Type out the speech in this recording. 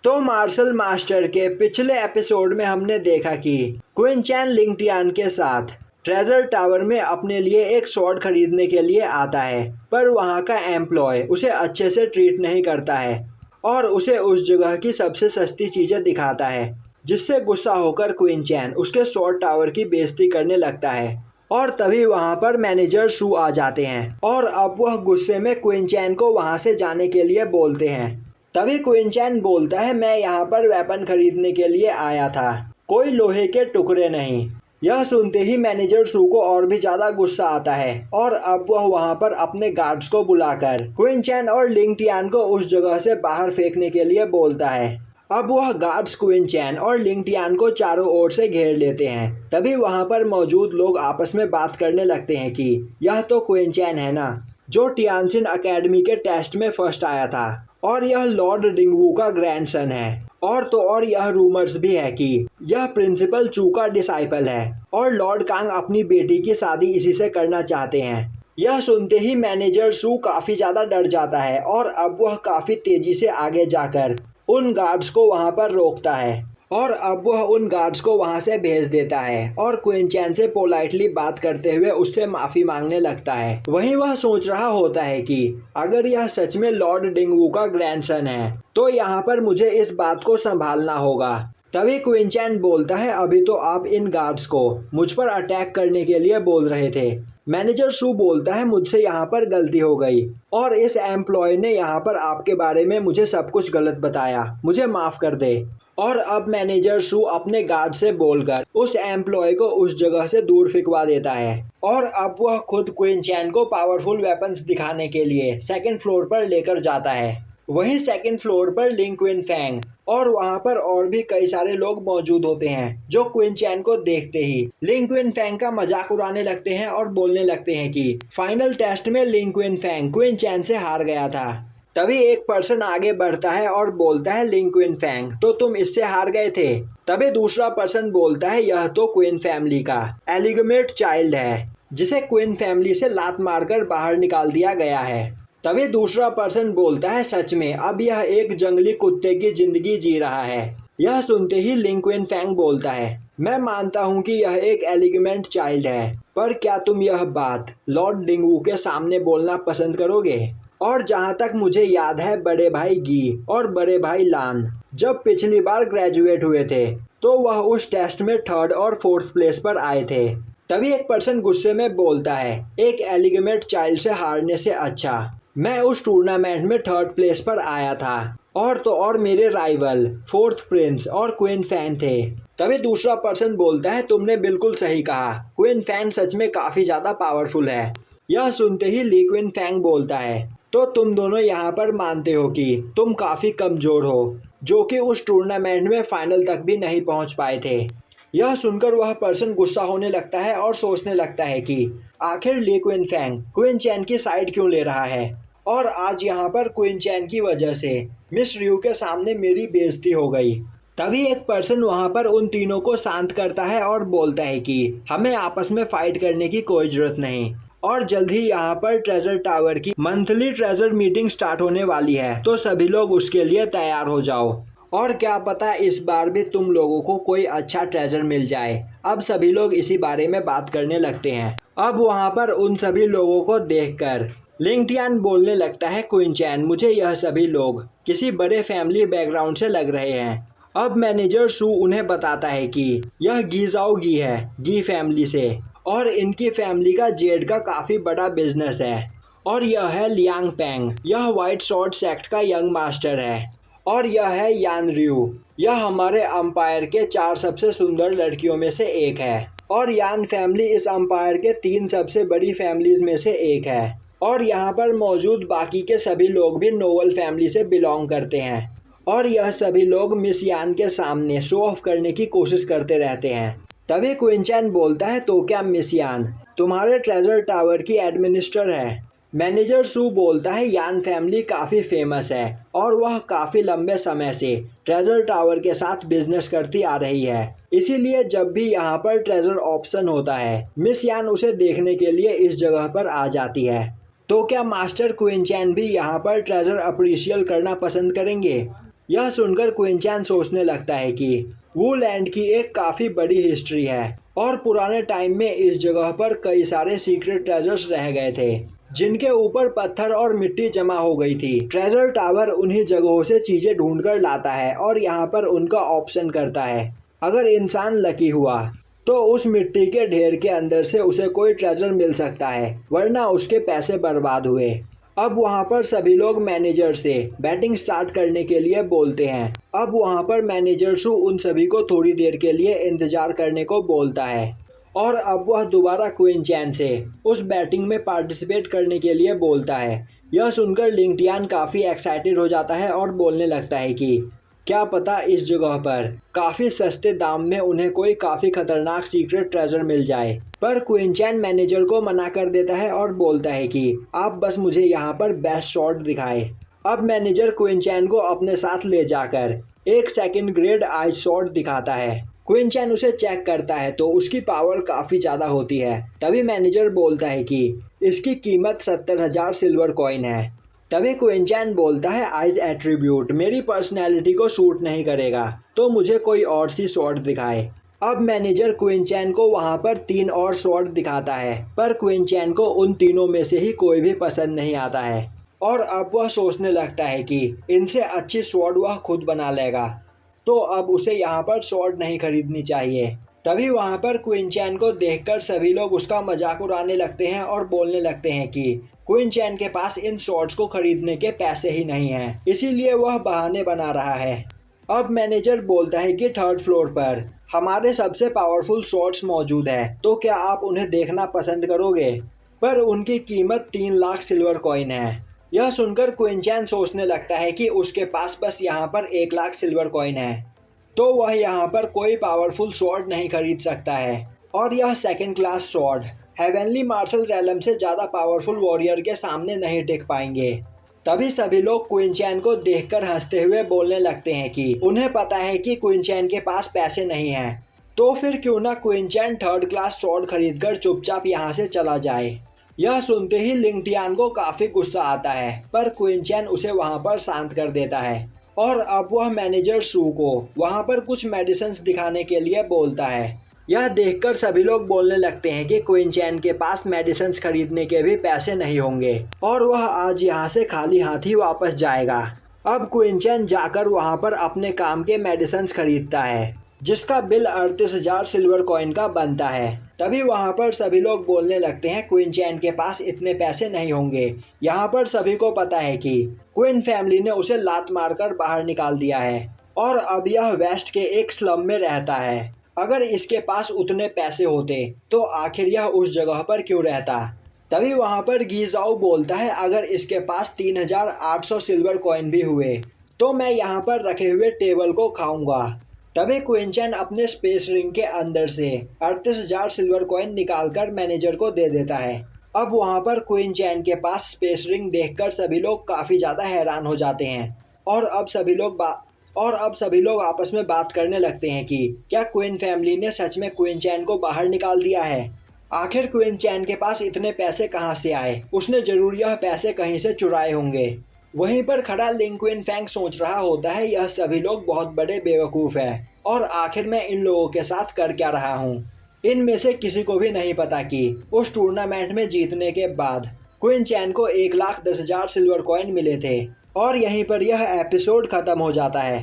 तो martial master के पिछले एपिसोड में हमने देखा कि क्वीन चैन लिंग टियान के साथ ट्रेजर टावर में अपने लिए एक स्वॉर्ड खरीदने के लिए आता है, पर वहाँ का एम्प्लॉय उसे अच्छे से ट्रीट नहीं करता है और उसे उस जगह की सबसे सस्ती चीज़ें दिखाता है, जिससे गुस्सा होकर क्वीन चैन उसके स्वॉर्ड टावर की बेइज्जती करने लगता है। और तभी वहाँ पर मैनेजर सू आ जाते हैं और अब वह गुस्से में क्वीन चैन को वहाँ से जाने के लिए बोलते हैं। तभी क्वीन चैन बोलता है, मैं यहाँ पर वेपन खरीदने के लिए आया था, कोई लोहे के टुकड़े नहीं। यह सुनते ही मैनेजर सू को और भी ज़्यादा गुस्सा आता है और अब वह वहाँ पर अपने गार्ड्स को बुलाकर क्वीन चैन और लिंग टियान को उस जगह से बाहर फेंकने के लिए बोलता है। अब वह गार्ड्स क्वीन चैन और लिंग टियान को चारों ओर से घेर लेते हैं। तभी वहाँ पर मौजूद लोग आपस में बात करने लगते हैं कि यह तो क्वीन चैन है ना, जो टियानसिन अकेडमी के टेस्ट में फर्स्ट आया था, और यह लॉर्ड डिंगवू का ग्रैंडसन है। और तो और यह रूमर्स भी है कि यह प्रिंसिपल चू का डिसाइपल है और लॉर्ड कांग अपनी बेटी की शादी इसी से करना चाहते हैं। यह सुनते ही मैनेजर सू काफ़ी ज़्यादा डर जाता है और अब वह काफ़ी तेज़ी से आगे जाकर उन गार्ड्स को वहाँ पर रोकता है और अब वह उन गार्ड्स को वहाँ से भेज देता है और क्वीन चैन से पोलाइटली बात करते हुए उससे माफ़ी मांगने लगता है। वहीं वह सोच रहा होता है कि अगर यह सच में लॉर्ड डिंगवू का ग्रैंडसन है तो यहाँ पर मुझे इस बात को संभालना होगा। तभी क्वीन चैन बोलता है, अभी तो आप इन गार्ड्स को मुझ पर अटैक करने के लिए बोल रहे थे। मैनेजर सू बोलता है, मुझसे यहाँ पर गलती हो गई और इस एम्प्लॉय ने यहाँ पर आपके बारे में मुझे सब कुछ गलत बताया, मुझे माफ़ कर दे। और अब मैनेजर सू अपने गार्ड से बोलकर उस एम्प्लॉय को उस जगह से दूर फिकवा देता है और अब वह खुद क्वीन चैन को पावरफुल वेपन्स दिखाने के लिए सेकंड फ्लोर पर लेकर जाता है। वहीं सेकंड फ्लोर पर लिंग क्वीन फैंग और वहां पर और भी कई सारे लोग मौजूद होते हैं, जो क्वीन चैन को देखते ही लिंग क्वीन फैंग का मजाक उड़ाने लगते हैं और बोलने लगते हैं कि फाइनल टेस्ट में लिंग क्वीन फैंग क्वीन चैन से हार गया था। तभी एक पर्सन आगे बढ़ता है और बोलता है, लिंग क्वीन फैंग तो तुम इससे हार गए थे। तभी दूसरा पर्सन बोलता है, यह तो क्वीन फैमिली का एलिगमेट चाइल्ड है, जिसे क्वीन फैमिली से लात मारकर बाहर निकाल दिया गया है। तभी दूसरा पर्सन बोलता है, सच में अब यह एक जंगली कुत्ते की जिंदगी जी रहा है। यह सुनते ही लिंग क्वीन फैंग बोलता है, मैं मानता हूँ कि यह एक एलिगमेंट चाइल्ड है, पर क्या तुम यह बात लॉर्ड डिंगवू के सामने बोलना पसंद करोगे? और जहाँ तक मुझे याद है, बड़े भाई गी और बड़े भाई लान जब पिछली बार ग्रेजुएट हुए थे तो वह उस टेस्ट में 3rd और 4th प्लेस पर आए थे। तभी एक पर्सन गुस्से में बोलता है, एक एलिगमेट चाइल्ड से हारने से अच्छा मैं उस टूर्नामेंट में 3rd प्लेस पर आया था, और तो और मेरे राइवल 4th प्रिंस और क्वीन फैन थे। तभी दूसरा पर्सन बोलता है, तुमने बिल्कुल सही कहा, क्वीन फैन सच में काफ़ी ज़्यादा पावरफुल है। यह सुनते ही ली क्वीन फैंग बोलता है, तो तुम दोनों यहाँ पर मानते हो कि तुम काफ़ी कमज़ोर हो, जो कि उस टूर्नामेंट में फाइनल तक भी नहीं पहुँच पाए थे। यह सुनकर वह पर्सन गुस्सा होने लगता है और सोचने लगता है कि आखिर ली क्वीन फैंग क्वीन चैन की साइड क्यों ले रहा है, और आज यहाँ पर क्वीन चैन की वजह से मिस रियू के सामने मेरी बेइज्जती हो गई। तभी एक पर्सन वहाँ पर उन तीनों को शांत करता है और बोलता है कि हमें आपस में फाइट करने की कोई ज़रूरत नहीं, और जल्द ही यहाँ पर ट्रेजर टावर की मंथली ट्रेजर मीटिंग स्टार्ट होने वाली है, तो सभी लोग उसके लिए तैयार हो जाओ। और क्या पता इस बार भी तुम लोगों को कोई अच्छा ट्रेजर मिल जाए। अब सभी लोग इसी बारे में बात करने लगते हैं। अब वहाँ पर उन सभी लोगों को देखकर लिंग टियान बोलने लगता है, क्वीन चैन मुझे यह सभी लोग किसी बड़े फैमिली बैकग्राउंड से लग रहे हैं। अब मैनेजर सू उन्हें बताता है कि यह गीजाओ गी है, गी फैमिली से, और इनकी फैमिली का जेड का काफ़ी बड़ा बिजनेस है। और यह है लियांग पेंग, यह व्हाइट शॉर्ट सेक्ट का यंग मास्टर है। और यह है यान रियू, यह हमारे अंपायर के 4 सबसे सुंदर लड़कियों में से एक है। और यान फैमिली इस अंपायर के 3 सबसे बड़ी फैमिलीज में से एक है। और यहाँ पर मौजूद बाकी के सभी लोग भी नोवल फैमिली से बिलोंग करते हैं। और यह सभी लोग मिस यान के सामने शो ऑफ करने की कोशिश करते रहते हैं। तभी क्वीन चैन बोलता है, तो क्या मिस यान तुम्हारे ट्रेजर टावर की एडमिनिस्टर है? मैनेजर सू बोलता है, यान फैमिली काफ़ी फेमस है और वह काफ़ी लंबे समय से ट्रेजर टावर के साथ बिजनेस करती आ रही है, इसीलिए जब भी यहाँ पर ट्रेजर ऑप्शन होता है मिस यान उसे देखने के लिए इस जगह पर आ जाती है। तो क्या मास्टर क्वीन चैन भी यहाँ पर ट्रेजर अप्रिशिएट करना पसंद करेंगे? यह सुनकर क्वीन चैन सोचने लगता है कि वू लैंड की एक काफ़ी बड़ी हिस्ट्री है और पुराने टाइम में इस जगह पर कई सारे सीक्रेट ट्रेजर्स रह गए थे जिनके ऊपर पत्थर और मिट्टी जमा हो गई थी। ट्रेजर टावर उन्हीं जगहों से चीज़ें ढूंढकर लाता है और यहाँ पर उनका ऑप्शन करता है। अगर इंसान लकी हुआ तो उस मिट्टी के ढेर के अंदर से उसे कोई ट्रेजर मिल सकता है, वरना उसके पैसे बर्बाद हुए। अब वहाँ पर सभी लोग मैनेजर से बैटिंग स्टार्ट करने के लिए बोलते हैं। अब वहाँ पर मैनेजर शू उन सभी को थोड़ी देर के लिए इंतज़ार करने को बोलता है और अब वह दोबारा क्वीन चैन से उस बैटिंग में पार्टिसिपेट करने के लिए बोलता है। यह सुनकर लिंग टियान काफ़ी एक्साइटेड हो जाता है और बोलने लगता है कि क्या पता इस जगह पर काफ़ी सस्ते दाम में उन्हें कोई काफ़ी खतरनाक सीक्रेट ट्रेजर मिल जाए। पर क्वीन चैन मैनेजर को मना कर देता है और बोलता है कि आप बस मुझे यहाँ पर बेस्ट शॉट दिखाए। अब मैनेजर क्वीन चैन को अपने साथ ले जाकर एक सेकंड ग्रेड आइस शॉट दिखाता है। क्वीन चैन उसे चेक करता है तो उसकी पावर काफ़ी ज़्यादा होती है। तभी मैनेजर बोलता है कि इसकी कीमत 70,000 सिल्वर कॉइन है। तभी क्वीन चैन बोलता है आइज एट्रीब्यूट मेरी पर्सनैलिटी को सूट नहीं करेगा, तो मुझे कोई और सी शॉट दिखाए। अब मैनेजर क्वीन चैन को वहाँ पर 3 और शॉट दिखाता है, पर क्वीन चैन को उन तीनों में से ही कोई भी पसंद नहीं आता है और अब वह सोचने लगता है कि इनसे अच्छी शॉट वह खुद बना लेगा, तो अब उसे यहाँ पर शॉट नहीं खरीदनी चाहिए। तभी वहाँ पर क्वीन चैन को देखकर सभी लोग उसका मजाक उड़ाने लगते हैं और बोलने लगते हैं कि क्वीन चैन के पास इन शॉट्स को खरीदने के पैसे ही नहीं हैं, इसीलिए वह बहाने बना रहा है। अब मैनेजर बोलता है कि 3rd फ्लोर पर हमारे सबसे पावरफुल शॉट्स मौजूद है, तो क्या आप उन्हें देखना पसंद करोगे? पर उनकी कीमत 3 लाख सिल्वर कॉइन है। यह सुनकर क्वीन चैन सोचने लगता है कि उसके पास बस यहाँ पर 1 लाख सिल्वर कॉइन है, तो वह यहाँ पर कोई पावरफुल स्वॉर्ड नहीं खरीद सकता है और यह 2nd class sword heavenly martial realm से ज़्यादा पावरफुल वॉरियर के सामने नहीं टिक पाएंगे। तभी सभी लोग क्वीन चैन को देखकर हंसते हुए बोलने लगते हैं कि उन्हें पता है कि क्वीन चैन के पास पैसे नहीं हैं, तो फिर क्यों ना क्वीन चैन 3rd क्लास स्वॉर्ड खरीदकर चुपचाप यहाँ से चला जाए। यह सुनते ही लिंग टियान को काफ़ी गुस्सा आता है, पर क्वीन चैन उसे वहाँ पर शांत कर देता है और अब वह मैनेजर शू को वहाँ पर कुछ मेडिसिन्स दिखाने के लिए बोलता है। यह देखकर सभी लोग बोलने लगते हैं कि क्वीन चैन के पास मेडिसिन्स खरीदने के भी पैसे नहीं होंगे और वह आज यहाँ से खाली हाथ ही वापस जाएगा। अब क्वीन चैन जाकर वहाँ पर अपने काम के मेडिसिन्स खरीदता है, जिसका बिल 38,000 सिल्वर कॉइन का बनता है। तभी वहाँ पर सभी लोग बोलने लगते हैं क्वीन चैन के पास इतने पैसे नहीं होंगे। यहाँ पर सभी को पता है कि क्वीन फैमिली ने उसे लात मारकर बाहर निकाल दिया है और अब यह वेस्ट के एक स्लम में रहता है। अगर इसके पास उतने पैसे होते तो आखिर यह उस जगह पर क्यों रहता। तभी वहाँ पर गीजाओ बोलता है अगर इसके पास 3,800 सिल्वर कॉइन भी हुए तो मैं यहाँ पर रखे हुए टेबल को खाऊंगा। तभी क्वीन चैन अपने स्पेस रिंग के अंदर से 38,000 सिल्वर कॉइन निकालकर मैनेजर को दे देता है। अब वहाँ पर क्वीन चैन के पास स्पेस रिंग देखकर सभी लोग काफ़ी ज़्यादा हैरान हो जाते हैं और अब सभी लोग आपस में बात करने लगते हैं कि क्या क्वीन फैमिली ने सच में क्वीन चैन को बाहर निकाल दिया है। आखिर क्वीन चैन के पास इतने पैसे कहाँ से आए, उसने ज़रूर यह पैसे कहीं से चुराए होंगे। वहीं पर खड़ा लिंग क्विन फैंग सोच रहा होता है यह सभी लोग बहुत बड़े बेवकूफ़ हैं और आखिर मैं इन लोगों के साथ कर क्या रहा हूँ। इनमें से किसी को भी नहीं पता कि उस टूर्नामेंट में जीतने के बाद क्वीन चैन को 1,10,000 सिल्वर कॉइन मिले थे। और यहीं पर यह एपिसोड ख़त्म हो जाता है।